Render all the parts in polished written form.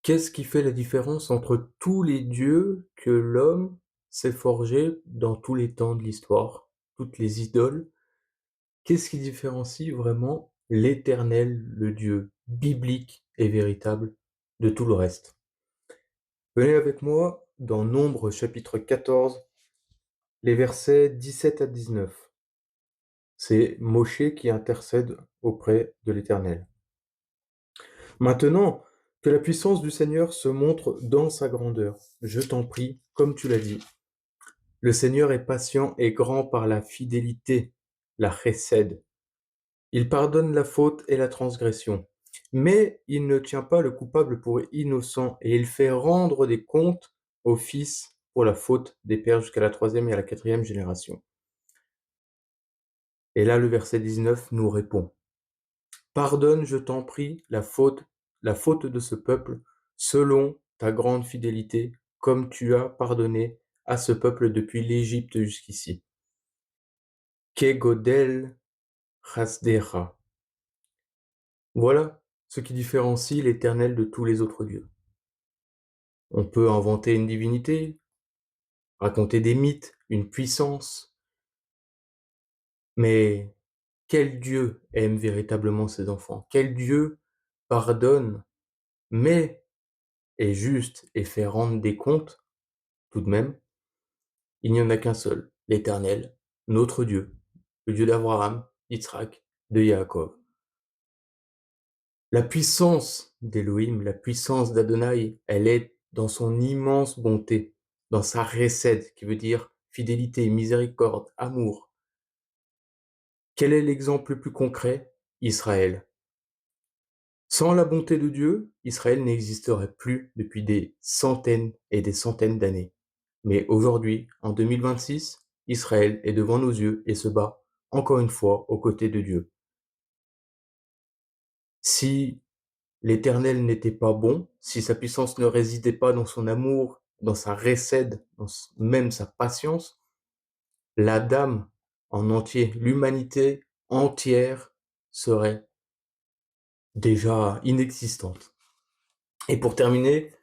Qu'est-ce qui fait la différence entre tous les dieux que l'homme s'est forgé dans tous les temps de l'histoire, toutes les idoles? Qu'est-ce qui différencie vraiment l'Éternel, le Dieu biblique et véritable, de tout le reste? Venez avec moi dans Nombre chapitre 14, les versets 17 à 19. C'est Moshe qui intercède auprès de l'Éternel. Maintenant, que la puissance du Seigneur se montre dans sa grandeur. Je t'en prie, comme tu l'as dit. Le Seigneur est patient et grand par la fidélité, la chesed. Il pardonne la faute et la transgression. Mais il ne tient pas le coupable pour innocent et il fait rendre des comptes aux fils pour la faute des pères jusqu'à la troisième et à la quatrième génération. Et là, le verset 19 nous répond. Pardonne, je t'en prie, la faute de ce peuple, selon ta grande fidélité, comme tu as pardonné à ce peuple depuis l'Égypte jusqu'ici. Kegodel chasdecha. Voilà ce qui différencie l'Éternel de tous les autres dieux. On peut inventer une divinité, raconter des mythes, une puissance, mais quel Dieu aime véritablement ses enfants? Quel Dieu pardonne, mais est juste et fait rendre des comptes tout de même? Il n'y en a qu'un seul, l'Éternel, notre Dieu, le Dieu d'Abraham, d'Isaac, de Yaakov. La puissance d'Élohim, la puissance d'Adonai, elle est dans son immense bonté, dans sa récède, qui veut dire fidélité, miséricorde, amour. Quel est l'exemple le plus concret? Israël. Sans la bonté de Dieu, Israël n'existerait plus depuis des centaines et des centaines d'années. Mais aujourd'hui, en 2026, Israël est devant nos yeux et se bat, encore une fois, aux côtés de Dieu. Si l'Éternel n'était pas bon, si sa puissance ne résidait pas dans son amour, dans sa récède, même sa patience, la dame en entier, l'humanité entière serait déjà inexistante. Et pour terminer,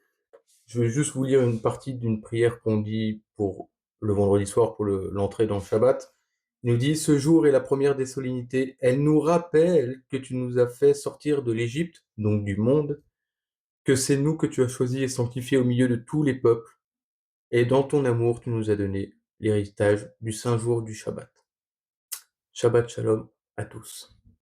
je vais juste vous lire une partie d'une prière qu'on dit pour le vendredi soir, pour l'entrée dans le Shabbat. Il nous dit, ce jour est la première des solennités. Elle nous rappelle que tu nous as fait sortir de l'Égypte, donc du monde, que c'est nous que tu as choisis et sanctifiés au milieu de tous les peuples, et dans ton amour, tu nous as donné l'héritage du saint jour du Shabbat. Shabbat shalom à tous.